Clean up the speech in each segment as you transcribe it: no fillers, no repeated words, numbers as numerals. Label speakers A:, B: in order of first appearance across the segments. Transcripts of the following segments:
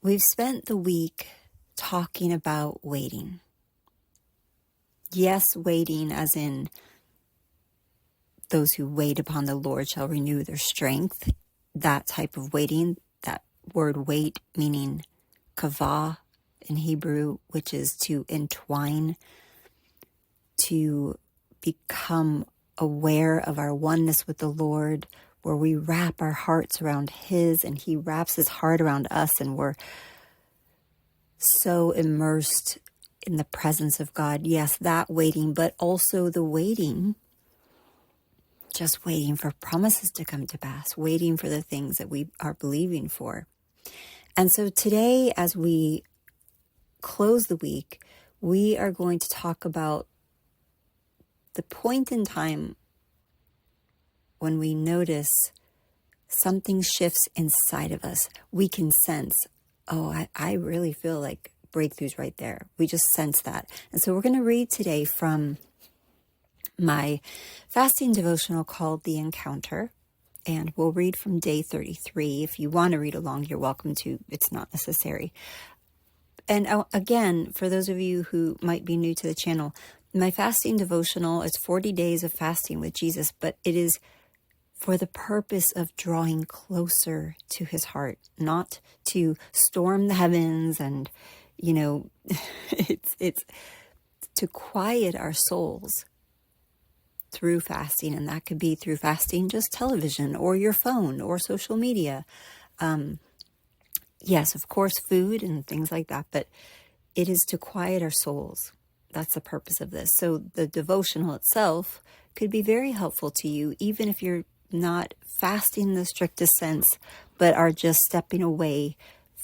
A: We've spent the week talking about waiting. Yes, waiting as in those who wait upon the Lord shall renew their strength. That type of waiting, that word wait meaning kavah in Hebrew, which is to entwine, to become aware of our oneness with the Lord, where we wrap our hearts around His and He wraps His heart around us, and we're so immersed in the presence of God. Yes, that waiting, but also the waiting, just waiting for promises to come to pass, waiting for the things that we are believing for. And so today, as we close the week, we are going to talk about the point in time when we notice something shifts inside of us. We can sense, I really feel like breakthroughs right there. We just sense that. And so we're going to read today from my fasting devotional called The Encounter. And we'll read from day 33. If you want to read along, you're welcome to. It's not necessary. And again, for those of you who might be new to the channel, my fasting devotional is 40 days of fasting with Jesus, but it is for the purpose of drawing closer to His heart, not to storm the heavens and, it's to quiet our souls through fasting. And that could be through fasting, just television or your phone or social media. Yes, of course, food and things like that, but it is to quiet our souls. That's the purpose of this. So the devotional itself could be very helpful to you, even if you're not fasting in the strictest sense, but are just stepping away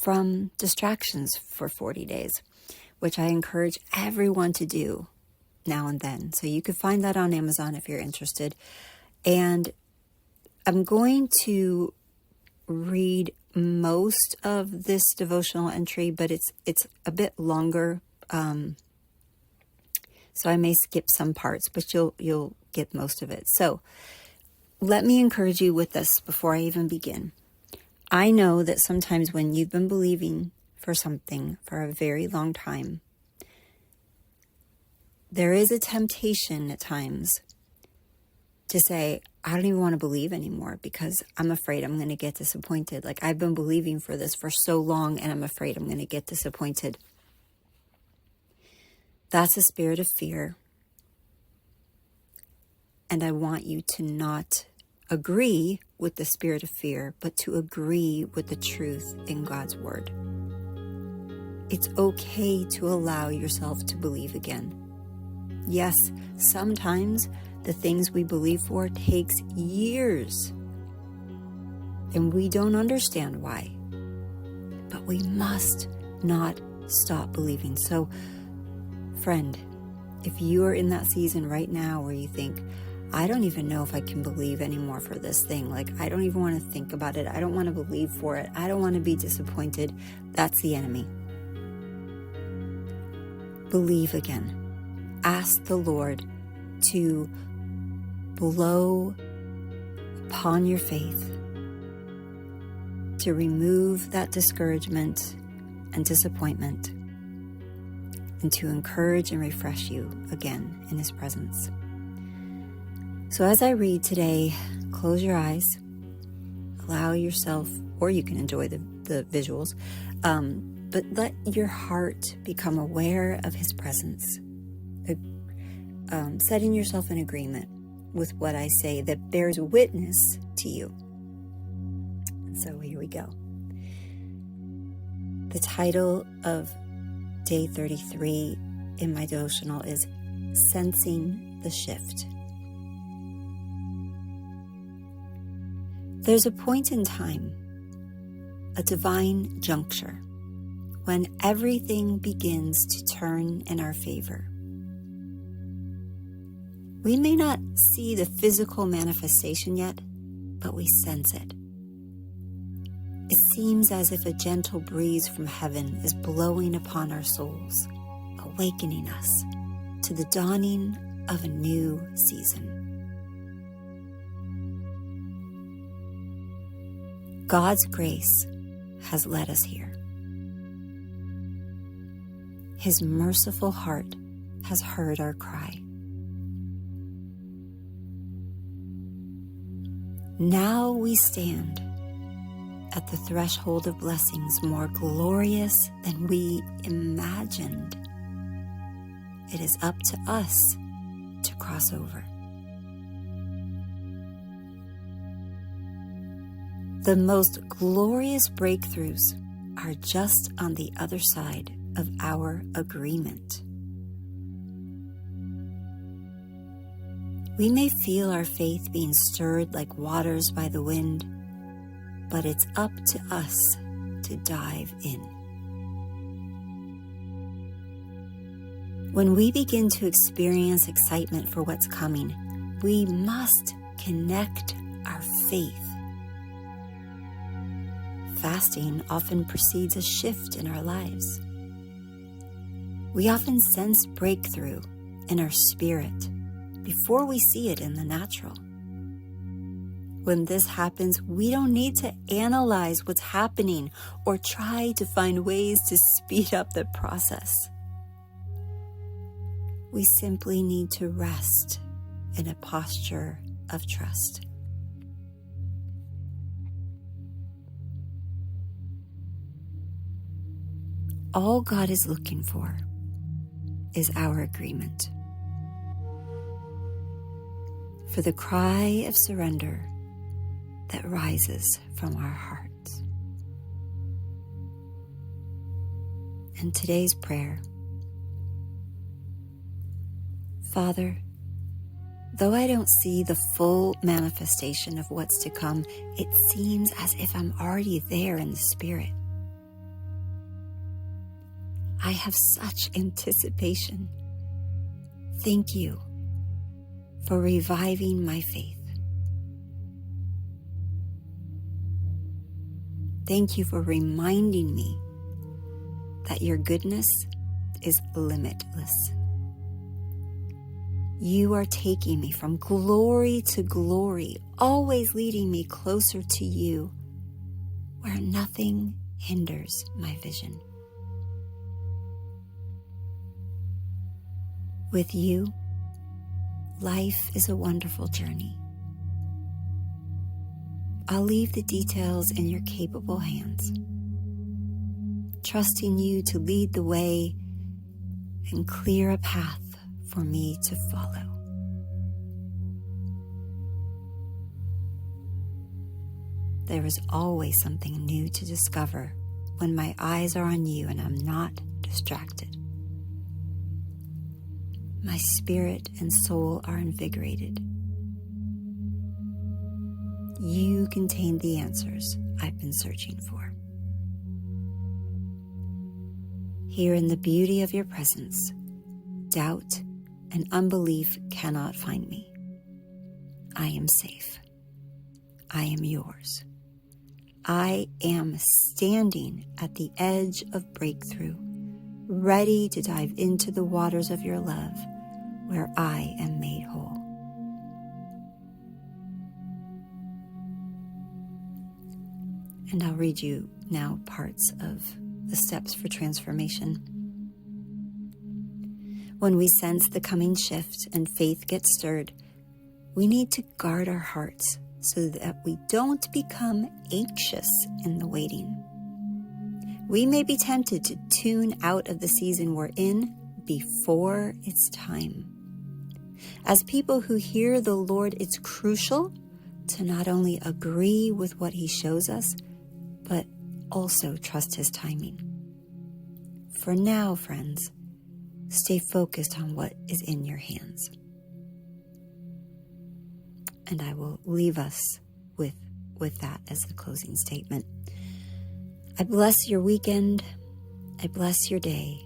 A: from distractions for 40 days, which I encourage everyone to do now and then. So you could find that on Amazon if you're interested. And I'm going to read most of this devotional entry, but it's a bit longer. So I may skip some parts, but you'll get most of it. So let me encourage you with this before I even begin. I know that sometimes when you've been believing for something for a very long time, there is a temptation at times to say, I don't even want to believe anymore because I'm afraid I'm going to get disappointed. Like, I've been believing for this for so long and I'm afraid I'm going to get disappointed. That's a spirit of fear. And I want you to not agree with the spirit of fear, but to agree with the truth in God's word. It's okay to allow yourself to believe again. Yes, sometimes the things we believe for takes years, and we don't understand why. But we must not stop believing. So, friend, if you are in that season right now where you think, I don't even know if I can believe anymore for this thing. Like, I don't even want to think about it. I don't want to believe for it. I don't want to be disappointed. That's the enemy. Believe again. Ask the Lord to blow upon your faith, to remove that discouragement and disappointment, and to encourage and refresh you again in His presence. So as I read today, close your eyes, allow yourself, or you can enjoy the visuals, but let your heart become aware of His presence, setting yourself in agreement with what I say that bears witness to you. So here we go. The title of day 33 in my devotional is Sensing the Shift. There's a point in time, a divine juncture, when everything begins to turn in our favor. We may not see the physical manifestation yet, but we sense it. It seems as if a gentle breeze from heaven is blowing upon our souls, awakening us to the dawning of a new season. God's grace has led us here. His merciful heart has heard our cry. Now we stand at the threshold of blessings more glorious than we imagined. It is up to us to cross over. The most glorious breakthroughs are just on the other side of our agreement. We may feel our faith being stirred like waters by the wind, but it's up to us to dive in. When we begin to experience excitement for what's coming, we must connect our faith. Fasting often precedes a shift in our lives. We often sense breakthrough in our spirit before we see it in the natural. When this happens, we don't need to analyze what's happening or try to find ways to speed up the process. We simply need to rest in a posture of trust. All God is looking for is our agreement. For the cry of surrender that rises from our hearts. And today's prayer. Father, though I don't see the full manifestation of what's to come, it seems as if I'm already there in the Spirit. I have such anticipation. Thank you for reviving my faith. Thank you for reminding me that your goodness is limitless. You are taking me from glory to glory, always leading me closer to you, where nothing hinders my vision. With you, life is a wonderful journey. I'll leave the details in your capable hands, trusting you to lead the way and clear a path for me to follow. There is always something new to discover when my eyes are on you and I'm not distracted. My spirit and soul are invigorated. You contain the answers I've been searching for. Here in the beauty of your presence, doubt and unbelief cannot find me. I am safe. I am yours. I am standing at the edge of breakthrough, ready to dive into the waters of your love, where I am made whole. And I'll read you now parts of the steps for transformation. When we sense the coming shift and faith gets stirred, we need to guard our hearts so that we don't become anxious in the waiting. We may be tempted to tune out of the season we're in before it's time. As people who hear the Lord, it's crucial to not only agree with what He shows us, but also trust His timing. For now, friends, stay focused on what is in your hands. And I will leave us with that as the closing statement. I bless your weekend. I bless your day.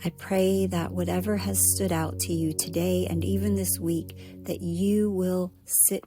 A: I pray that whatever has stood out to you today and even this week, that you will sit